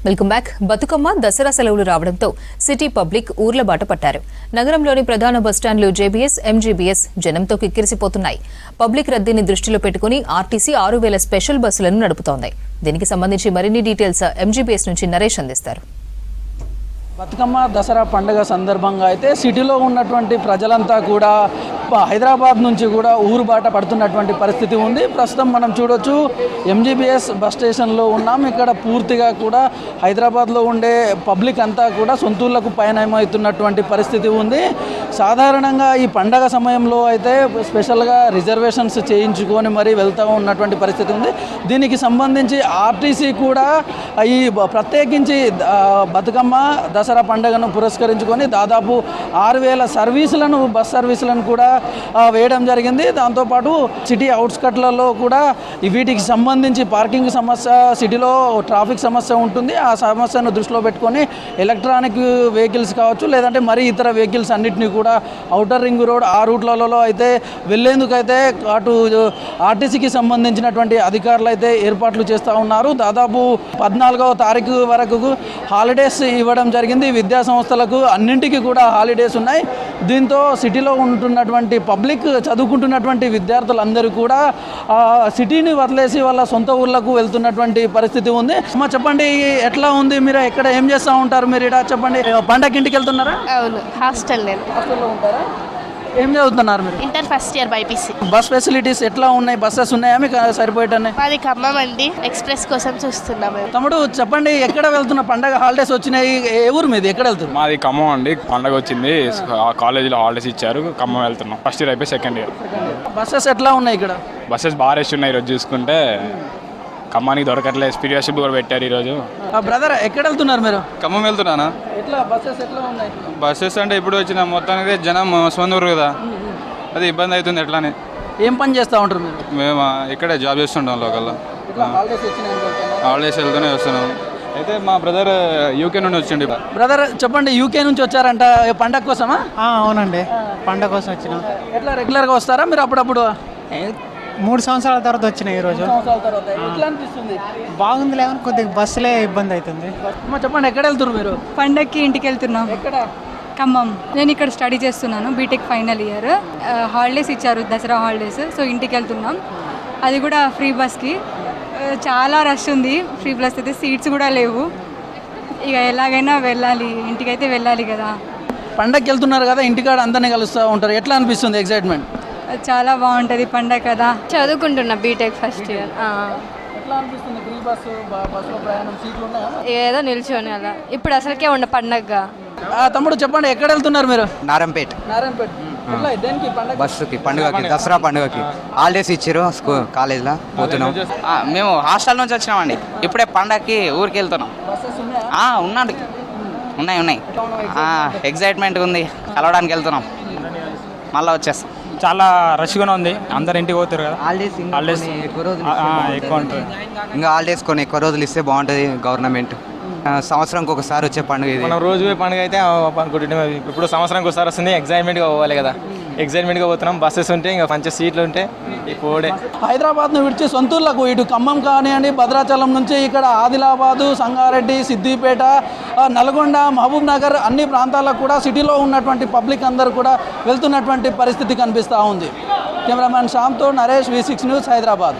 Welcome back. Bathukamma Dasara సెలవులు రావడంతో city public ఊర్ల బాట పట్టారు. నగరంలోని ప్రధాన బస్టాండ్లు జేబీఎస్, ఎంజీబీఎస్ జనంతో కిక్కిరిసిపోతున్నాయి. పబ్లిక్ రద్దీని దృష్టిలో పెట్టుకుని ఆర్టీసీ 6,000 స్పెషల్ బస్సులను నడుపుతోంది. దీనికి సంబంధించి మరిన్ని డీటెయిల్స్ ఎంజీబీఎస్ నుంచి నరేష్ అందిస్తారు. బతుకమ్మ దసరా పండుగ సందర్భంగా అయితే సిటీలో ఉన్నటువంటి ప్రజలంతా కూడా హైదరాబాద్ నుంచి కూడా ఊరు బాట పడుతున్నటువంటి పరిస్థితి ఉంది. ప్రస్తుతం మనం చూడొచ్చు ఎంజీబీఎస్ బస్ స్టేషన్లో ఉన్నాం. ఇక్కడ పూర్తిగా కూడా హైదరాబాద్లో ఉండే పబ్లిక్ అంతా కూడా సొంతూళ్లకు పయనమవుతున్నటువంటి పరిస్థితి ఉంది. సాధారణంగా ఈ పండగ సమయంలో అయితే స్పెషల్గా రిజర్వేషన్స్ చేయించుకొని మరీ వెళ్తూ ఉన్నటువంటి పరిస్థితి ఉంది. దీనికి సంబంధించి ఆర్టీసీ కూడా ఈ ప్రత్యేకించి బతుకమ్మ దసరా పండుగను పురస్కరించుకొని దాదాపు 6,000 సర్వీసులను బస్ సర్వీసులను కూడా వేయడం జరిగింది. దాంతోపాటు సిటీ అవుట్స్కట్లలో కూడా వీటికి సంబంధించి పార్కింగ్ సమస్య, సిటీలో ట్రాఫిక్ సమస్య ఉంటుంది. ఆ సమస్యను దృష్టిలో పెట్టుకొని ఎలక్ట్రానిక్ వెహికల్స్ కావచ్చు, లేదంటే మరి ఇతర వెహికల్స్ అన్నింటినీ కూడా ఔటర్ రింగ్ రోడ్ ఆ రూట్లలో అయితే వెళ్లేందుకైతే అటు ఆర్టీసీకి సంబంధించినటువంటి అధికారులు అయితే ఏర్పాట్లు చేస్తూ ఉన్నారు. దాదాపు 14వ తారీఖు వరకు హాలిడేస్ ఇవ్వడం జరిగింది. విద్యా సంస్థలకు అన్నింటికి కూడా హాలిడేస్ ఉన్నాయి. దీంతో సిటీలో ఉంటున్నటువంటి పబ్లిక్, చదువుకుంటున్నటువంటి విద్యార్థులందరూ కూడా సిటీని వదిలేసి వాళ్ళ సొంత ఊళ్ళకు వెళ్తున్నటువంటి పరిస్థితి ఉంది. అమ్మా చెప్పండి, ఎట్లా ఉంది? మీరు ఎక్కడ ఏం చేస్తూ ఉంటారు? మీరు ఇక్కడ చెప్పండి, పండగకి ఇంటికి వెళ్తున్నారా? అవును, హాస్టల్లో ఉంటారా? ఏం చదువుతున్నారు మీరు? Inter first year BiPC. Bus facilities ఎట్లా ఉన్నాయి? బస్సెస్ ఉన్నాయా మీకు సరిపోయేటనే? మాది ఖమ్మం అండి. ఎక్స్ప్రెస్ కోసం చూస్తున్నాము. తమ్ముడు చెప్పండి, ఎక్కడ వెళ్తున్నా? పండగ హాలిడేస్ వచ్చినాయి, ఏ ఊరు మీది? ఎక్కడ వెళ్తున్నారు? మాది ఖమ్మం అండి. పండగ వచ్చింది, కాలేజీలో హాలిడేస్ ఇచ్చారు. ఖమ్మం వెళ్తున్నాం. ఫస్ట్ ఇయర్ అయిపోయి సెకండ్ ఇయర్. బస్సెస్ ఎట్లా ఉన్నాయి ఇక్కడ? బస్సెస్ బాగా రష్ ఉన్నాయి. ఈరోజు చూసుకుంటే ఖమ్మానికి దొరకట్లేదు. స్పీడ్ షిప్ కూడా పెట్టారు ఈరోజు. బ్రదర్ ఎక్కడ వెళ్తున్నారు మీరు? ఖమ్మం వెళ్తున్నానా? ఎట్లా బస్సెస్ ఎట్లా ఉన్నాయి? బస్సెస్ అంటే ఇప్పుడు వచ్చిన మొత్తానికి జనం సొంతూరు కదా, అది ఇబ్బంది అవుతుంది. ఎట్లానే ఏం పని చేస్తూ ఉంటారు మీరు? మేము ఇక్కడే జాబ్ చేస్తుంటాం లోకల్లో. హాలిడేస్ వెళ్తూనే వస్తున్నాం. అయితే మా బ్రదర్ యూకే నుండి వచ్చిండు. బ్రదర్ చెప్పండి, యూకే నుంచి వచ్చారంట పండగ కోసమా? అవునండి, పండగ కోసం వచ్చినాం. ఎట్లా రెగ్యులర్గా వస్తారా మీరు? అప్పుడప్పుడు 3 సంవత్సరాల తర్వాత వచ్చినాయి ఈరోజు. ఎట్లా అనిపిస్తుంది? బాగుంది లేవని కొద్దిగా బస్సులే ఇబ్బంది అవుతుంది. చెప్పండి, ఎక్కడ వెళ్తున్నారు మీరు? పండగకి ఇంటికి వెళ్తున్నాం. ఎక్కడ? ఖమ్మం. నేను ఇక్కడ స్టడీ చేస్తున్నాను, బీటెక్ ఫైనల్ ఇయర్. హాలిడేస్ ఇచ్చారు, దసరా హాలిడేస్. సో ఇంటికి వెళ్తున్నాం, అది కూడా ఫ్రీ బస్కి. చాలా రష్ ఉంది. ఫ్రీ బస్ అయితే సీట్స్ కూడా లేవు. ఇక ఎలాగైనా వెళ్ళాలి, ఇంటికైతే వెళ్ళాలి కదా. పండగకి వెళ్తున్నారు కదా, ఇంటికాడ అందరినీ కలుస్తూ ఉంటారు. ఎట్లా అనిపిస్తుంది? ఎక్సైట్మెంట్ చాలా బాగుంటుంది పండగ కదా. చదువుకుంటున్నా, బీటెక్ ఫస్ట్ ఇయర్. ఎట్లా అనిపిస్తుంది? ఫ్రీ బస్సులో ప్రయాణం, సీట్లు ఉన్నాయా? ఏదో నిల్చొని అలా. ఇప్పుడు అసలుకే ఉన్న పండగ. తమ్ముడు చెప్పండి, ఎక్కడ వెళ్తున్నారు మీరు? నారాయణపేట. దేనికి? బస్సుకి, పండుగకి, దసరా పండుగకి హాలిడేస్ ఇచ్చారు కాలేజ్లో. పోతున్నాం. మేము హాస్టల్ నుంచి వచ్చినామండి. ఇప్పుడే పండగకి ఊరికి వెళ్తున్నాం. ఉన్నాడు, ఉన్నాయి. ఎగ్జైట్మెంట్ ఉంది, కలవడానికి వెళ్తున్నాం. మళ్ళీ వచ్చేస్తాం. చాలా రష్గానే ఉంది. అందరు ఇంటికి పోతారు కదా. హాలిడేస్ ఎక్కువ ఉంటుంది. ఇంకా హాలిడేస్ కొన్ని ఎక్కువ రోజులు ఇస్తే బాగుంటుంది. గవర్నమెంట్ సంవత్సరానికి ఒకసారి వచ్చే పండుగ ఇది. మనం రోజు పండుగ అయితే అనుకుంటున్నాం. ఇప్పుడు సంవత్సరానికి ఒకసారి వస్తుంది. ఎగ్జైట్మెంట్గా పోవాలి కదా, ఎగ్జైట్మెంట్గా పోతున్నాం. బస్సెస్ ఉంటే ఇంకా మంచి సీట్లు ఉంటే ఇప్పుడే. హైదరాబాద్ను విడిచి సొంతూర్లకు ఇటు ఖమ్మం కానివ్వండి, భద్రాచలం నుంచి ఇక్కడ ఆదిలాబాదు, సంగారెడ్డి, సిద్దిపేట, నల్గొండ, మహబూబ్ నగర్ అన్ని ప్రాంతాలకు కూడా సిటీలో ఉన్నటువంటి పబ్లిక్ అందరూ కూడా వెళ్తున్నటువంటి పరిస్థితి కనిపిస్తూ ఉంది. కెమెరామ్యాన్ శ్యామ్తో నరేష్, V6 న్యూస్, హైదరాబాద్.